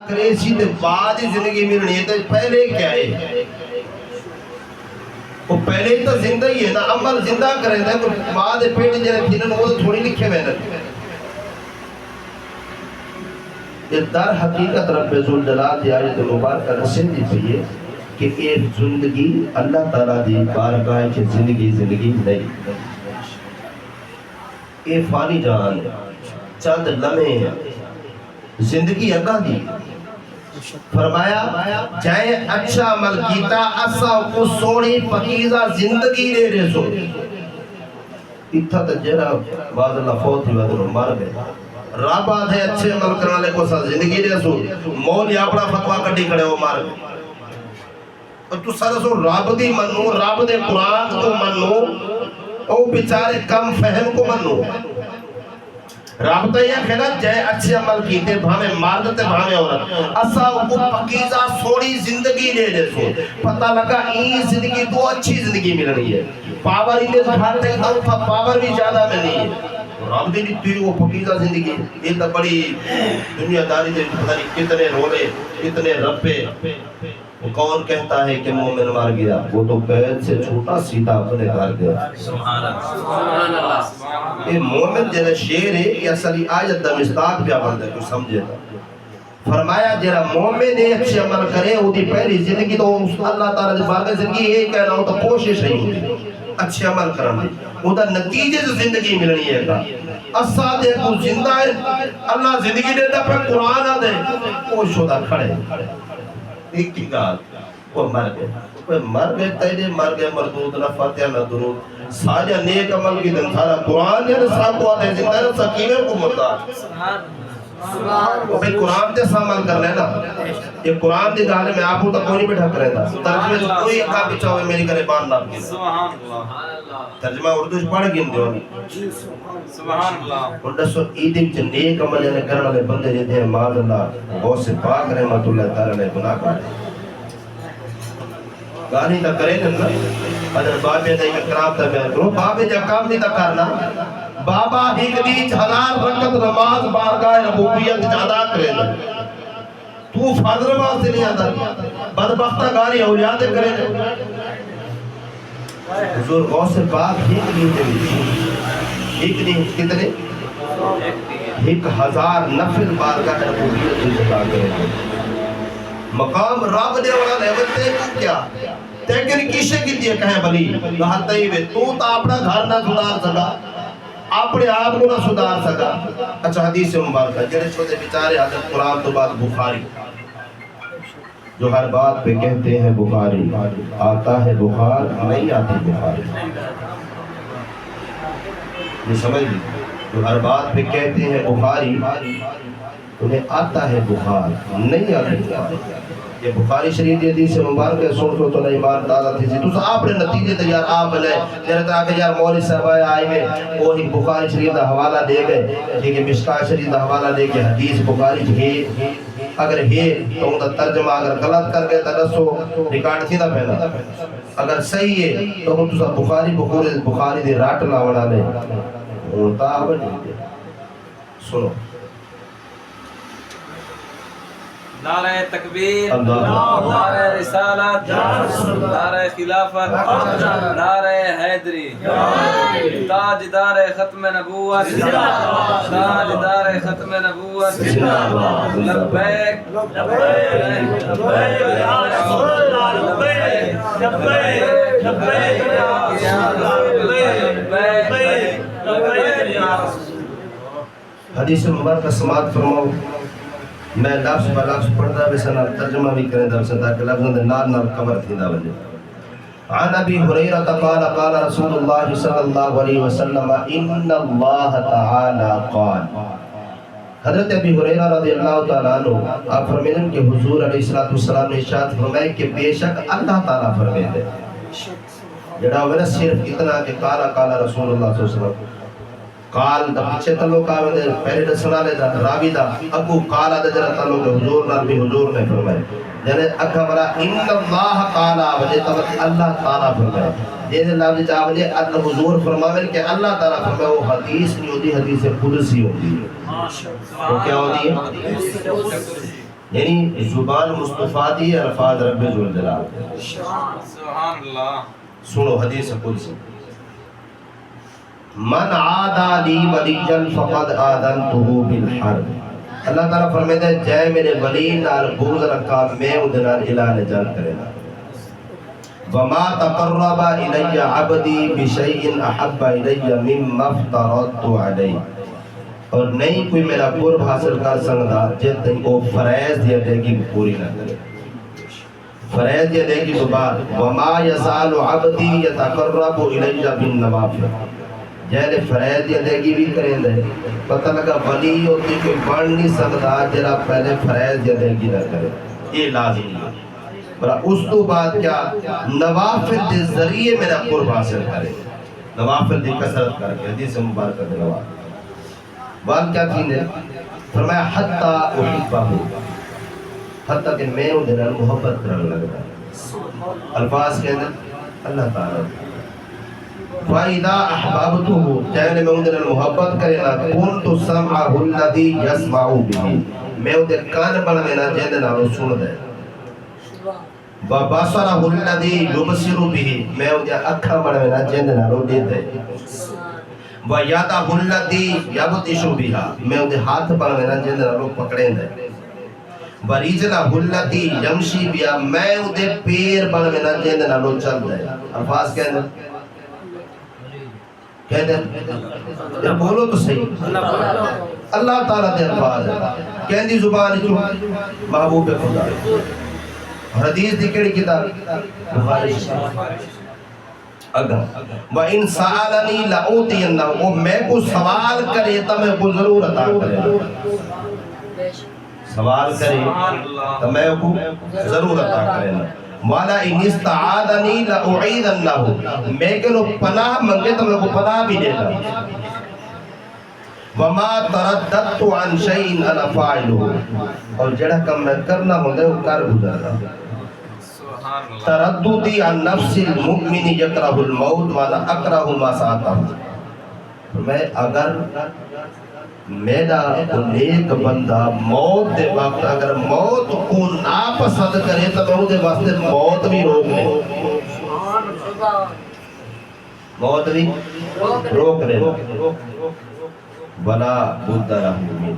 کریسی دے بعد زندگی ملنی ہے تو پہلے کیا ہے؟ وہ پہلے تو زندگی ہے نا، عمل زندہ کریں دے تو بعد پیٹ جنہیں تھینن وہ تو تھوڑی لکھے میں یہ در حقیقت رب ذوالجلال دی آیت مبارکہ رسل دی پئی ہے کہ ایک زندگی اللہ تعالیٰ دی بارگاہ کی زندگی نہیں، یہ فانی جہان ہے، چند لمحے ہیں، زندگی اللہ دی فرمایا جائے اچھا عمل کیتا اسا کو سوڑی پکیزہ زندگی دے رہے سو اتھا تا جرہ بعض اللہ فوت ہی بعد مر گئے رب آدھے اچھے عمل کرنے کو سا زندگی دے سو مولی اپنا فتوہ کٹی کھڑے وہ مر گئے اور تو سارا سو رب دی منو، رب دے قرآن کو منو، او بیچارے کم فہم کو منو رابطہ یہ کہنا جائے اچھے عمل کیتے بھامے مردتے بھامے عورت اسا کو پکیزہ سوڑی زندگی دے دے سو پتہ لگا این زندگی تو اچھی زندگی مل رہی ہے پاور ہی دے تو بھارتے ہی پاور بھی زیادہ میں نہیں ہے رب دے لیے وہ پکیزہ زندگی یہ تو بڑی دنیا داری دے پتہ نہیں کتنے رولے کتنے ربے کون کہتا ہے کہ مومن مار گیا وہ تو قید سے چھوٹا سیدھا اپنے گھر گیا سبحان اللہ یہ مومن جنہ شیر ہے یہ اصلی آیت دا مصداق بھی عمل دے کوئی سمجھے دا فرمایا جنہ مومن اچھے عمل کرے وہ دی پہلی زندگی تو اللہ تعالیٰ دی بارگاہ زندگی یہ کہنا ہو تو کوشش نہیں ہوتی اچھے عمل کرنے وہ دا نتیجے سے زندگی ملنی ہے گا اسا دے کو زندہ ہے اللہ زندگی دے دا پہ قرآن آ دے وہ شدہ کھڑے ایک کی گال وہ مر گئے تیرے مر گئے مردود نہ فاتحہ نہ درود ساجہ نیک عمل کی دن سارا قرآن یا صاحب کو آتے ہیں زندہ ہے سکیمے کو مردار وہ بھئی قرآن تے سامل کر لینا یہ قرآن دے گالے میں آپ ہوتا کوئی نہیں بیٹھا کرے دا ترجمے تو کوئی ایک آپ اچھا ہوئے میری کرے بان نام کی ترجمہ اردو جو پڑھ گن دیو سبحان اللہ اور دسو ایدن چھ نیک عمل یعنی کرنا لے بندے جیتے ہیں ماذ اللہ بہت سے پاک رحمت اللہ تعالیٰ نے گناہ کرے گانی تا کرے نا اگر بابے دا ایک کرام تا بیان کرو بابے جا کام نہیں تا کرنا بابا ہی کدیچ 1000 رکعت نماز بارگاہ ربوبیت جادا کرے نا تو فاضر نماز سے نہیں آتا بدبختہ گانی اولیاء دے کرے نا حضور غوث پاک ہی کتنے 1000 نفل بارگاہ ربوبیت جادا کرے نا مقام رب دے والا لیول تے تو کیا لیکن کیشے کی دیئے کہیں بلی کہتا ہی وے تو تا اپنا گھر نہ سدار سکا اپنے آپ کو نہ سدار سکا اچھا حدیث مبارکہ جنہیں چھوٹے بیچارے حضرت قرآن تو بعد بخاری جو ہر بات پہ کہتے ہیں بخاری آتا ہے بخار نہیں آتی بخاری یہ سمجھ لی جو ہر بات پہ کہتے ہیں بخاری انہیں آتا ہے بخار نہیں آتی بخار یہ بخاری شریف دی حدیث مبارک ہے سن تو نہیں ایمان دادا تھی تو آپ نے نتیجے تے یار آپ لے جڑا طرح کہ یار مولوی صاحب آئے گئے وہی بخاری شریف دا حوالہ دے گئے ٹھیک ہے مشکاہ شریف دا حوالہ دے کے حدیث بخاری ہے اگر ہے تو ان کا ترجمہ اگر غلط کر گئے تو دسو ریکارڈ تھی نہ پہنا اگر صحیح ہے تو ہم تو بخاری دی راٹ نہ بنا لے ہوتا ہے سنو نعرہ تکبیر نعرہ رسالت نعرہ خلافت نعرہ حیدری تاجدار ختم نبوت تاجدار ختم نبوت لبیک لبیک لبیک یا رسول اللہ لبیک لبیک لبیک یا لبیک یا رسول حدیث مبارکہ سماعت فرماؤ میں لفظ با لفظ پڑھتا ہے بسنا ترجمہ بھی کریں در ستا کہ لفظوں دے نال نال کمر تھی دا بجے عن ابی حریرہ قال قال رسول اللہ صلی اللہ علیہ وسلم ان اللہ تعالی قال حضرت ابی حریرہ رضی اللہ تعالیٰ عنہ آپ فرمیدن کہ حضور علیہ السلام نے اشارت فرمائے کہ بے شک اللہ تعالیٰ فرمیدے جڑا ہوئے نا صرف اتنا کہ قال رسول اللہ صلی اللہ علیہ وسلم قال دا پیچھے تعلق آوے دے پہلے دسنا لے دا راوی دا ابو قال دا جرہ تعلق حضور نال بھی حضور نے فرمائے جنہیں اکھا برا ان اللہ قال آوے تبت اللہ تعالیٰ فرمائے جیسے لفظ چاہے جے حضور فرمائے کہ اللہ تعالیٰ فرمائے وہ حدیث نہیں ہوتی حدیث قدسی ہوتی ہے وہ کیا ہوتی ہے یعنی زبان مصطفیٰ دی الفاظ رب ذوالجلال دے۔ سبحان اللہ۔ سنو حدیث قدسی، من عادا لی ولیا فقد آذنتہ بالحرب۔ اللہ تعالیٰ فرمائے دے جے میرے ولی نال بغض رکھا میں ادھے نال اعلان جنگ کرے نا۔ وما تقرب الی عبدی بشیء احب الی مما افترضت علیہ، اور نہیں کوئی میرا قرب حاصل کر سکتا جب تک وہ فرائض دیا دے گی پوری نہ کرے۔ فرائض دیا دے گی تو بعد وما یزال عبدی یتقرب الی بالنوافل، جہلے فرائض دیا دے گی بھی کریں دے، پتہ لگا ولی ہوتی کوئی بڑھ نہیں سکتا جرا پہلے فرائض دیا دے گی نہ کرے، یہ لازم ہے۔ بڑا اس تو بعد کیا نوافل دے ذریعے میرا قرب حاصل کرے، نوافل دی کثرت کر کے حدیث مبارکہ دے نوافل بات کیا تھی نے فرمایا حتی احبہ، حتی کہ میں ان دنال محبت کرنے لگتا۔ الفاظ کے اندر اللہ تعالیٰ فَإِذَا أَحْبَبْتُهُ، چاہے میں ان دنال محبت کرے نا كُنْتُ سَمْعَهُ الَّذِي يَسْمَعُ بِهِ، میں ان دے کان بڑھنے نا جہد نالو سن دے، وَبَصَرَهُ الَّذِي يُبْصِرُ بِهِ، میں ان دے اکھا بڑھنے نا جہد نالو دے دے، وَيَدَهُ الَّذِي يَبْطِشُ بِهَا، میں ان دے ہاتھ بڑھنے نا جہد نالو پکڑیں دے، وَرِجْلَهُ الَّذِي يَمْشِي بِهَا، میں ان دے پیر بڑھنے نا جہد نالو چل دے۔ الفاظ کہنے کہتے بولو تو صحیح، اللہ تعالیٰ دے الفاظ ہے کہندی زبان جو محبوب خدا۔ حدیث دی کیڑی کتاب بخاری اگر وَإِن سَأَلَنِي لَأُوتِيَنَّهُ، وہ میں کو سوال کرے تو میں کو ضرور عطا کرے، سوال کرے تو میں کو ضرور عطا کرے نا۔ وَلَا إِنِ اسْتَعَاذَنِي لَأُعِيذَنَّهُ، میں کہ لو پناہ منگے تو میں کو پناہ بھی دے گا۔ وَمَا تَرَدَّدْتُ عَنْ شَيْءٍ أَنَا فَاعِلُهُ، اور جڑا کم میں کرنا ہوندے وہ کر گزرنا۔ ترددی عن نفس المؤمن یکرہ الموت وانا اکرہ ما ساتہ، میں اگر میرا نیک بندہ موت دے وقت اگر موت کو ناپسند کرے تو میں دے واسطے موت بھی روک لے، موت بھی روک لے، ولا بد رحم من،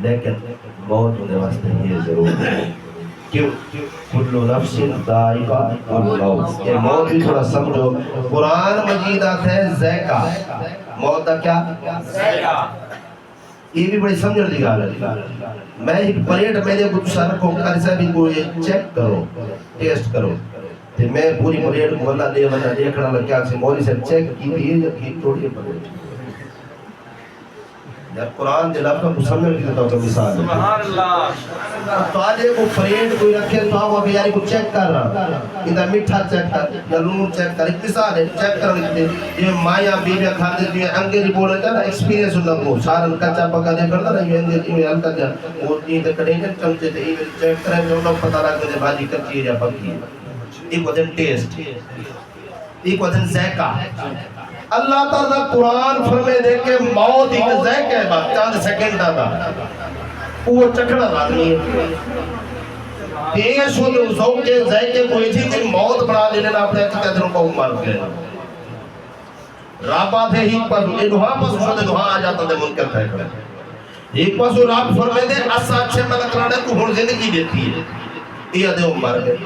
لیکن موت دے واسطے یہ ضرور ہے کیوں کل نفس ذائقہ الموت، یہ موت بھی تھوڑا سمجھو۔ قرآن مجید آتا ہے ذائقہ، موت کا کیا ذائقہ، یہ بھی بڑی سمجھنے دی گال ہے۔ میں ایک پریڈ میں نے کچھ سر کو کرسا بھی کو یہ چیک کرو ٹیسٹ کرو، تو میں پوری پریڈ کو اللہ دیکھنا لگا کیا سے مولی سے چیک کی بھی یہ توڑی پریڈ جب قرآن دے لفظ کو سمجھ لیتا ہوں تو مثال ہے سبحان اللہ۔ تو آجے کو پریڈ کوئی رکھے تو آؤ ابھی یاری کو چیک کر رہا، ادھر میٹھا چیک کر یا لون چیک کر، ایک مثال ہے چیک کرنے کے لیے یہ مایا بیویا کھاتے جو انگریزی بول رہے تھا نا ایکسپیرینس انہوں کو سارا کچا پکا دے کرتا نا یہ انگریزی میں ہلکا جا وہ تین کڑے کے چمچے تھے یہ چیک کریں جو لوگ پتہ لگ گئے بھاجی کچی ہے یا پکی ہے، ایک وزن ٹیسٹ، ایک وزن ذائقہ۔ اللہ تعالیٰ قرآن فرمے دے کہ موت ایک ذائقہ ہے بات چاند سیکنڈ آتا وہ چکڑا لازمی ہے، تیش ہوتے ذوق کے ذائقے کو ایسی کہ موت بنا لینے اپنے قدروں کو مار کے رابا تھے ایک پاس انہاں پاس شدے دہاں آ جاتا دے منکر تھے کرے، ایک پاس راب فرمے دے اسا اچھے ملک رانے کو ہون زندگی دیتی ہے یہ دے مار گئے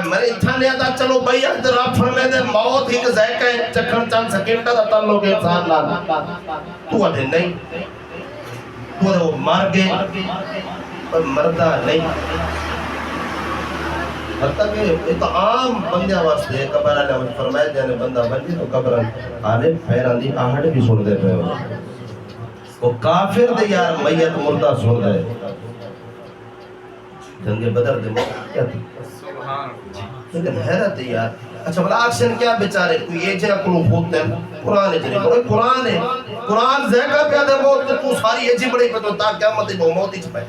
میں اتھا لیا تھا چلو بھئی اگر آپ فرمے دے موت ہی کہ ذائقہ ہے چکھن چاند سکینٹا تھا تعلق کے انسان لانا تو آدھے نہیں تو آدھے وہ مار گئے پر مردہ نہیں، حتیٰ کہ یہ تو عام بندیاں واسطے ہے قبر آنے مجھ فرمائے جانے بندہ بندی تو قبر آنے پھیران دی آہڑ بھی سن دے پہ وہ کافر دے یار میت مردہ سن دے جنگ بدر دے کیا تھی لیکن حیرت ہے یار، اچھا بلا آکشن کیا بیچارے کوئی یہ جہاں کلو خود ہیں قرآن جنہیں بڑے قرآن ہے، قرآن ذہقہ پہ آدھے موت تو ساری یہ جی بڑی پہ تا قیامت ہے وہ موت ہی چھپائے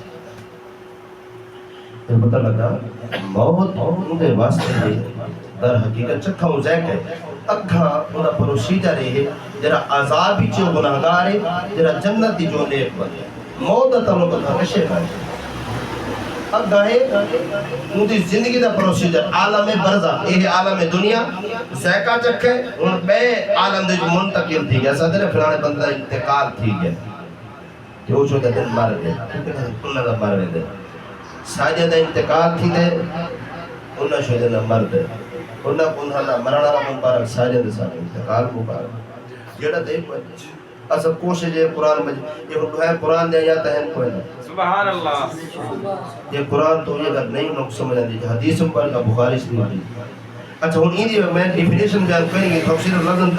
پھر پتہ لگا موت ان کے واسطے ہے در حقیقت چکھا ہوں ذہق ہے اکھا انہا پروشی جا رہے ہے جرا عذابی چو گناہگار ہے جرا جنتی جو نیک بندے موت تعلق ہمیشہ ہے اگاہے اندی زندگی دا پروسیجر عالم برزخ یہ عالم دنیا سیکا چکے ان بے عالم دے جو منتقل تھی گیا ساتھ نے فلانے بندہ انتقال تھی گیا کہ وہ چھوٹا دن مر گئے انہاں دا مر گئے ساجہ دا انتقال تھی دے انہاں چھوٹا دا مر گئے انہاں دا مرنا مبارک ساجہ دا ساجہ انتقال مبارک جڑا دے پہ اصل کوشش ہے قرآن مجید یہ ہے قرآن دے آیات ہیں کوئی نہ سبحان اللہ یہ قرآن تو یہ اگر نہیں انہوں کو سمجھا دیجئے حدیث مبارکہ بخاری شریف دی اچھا ہن این دی میں ڈیفینیشن بیان کریں گے تفسیر لفظ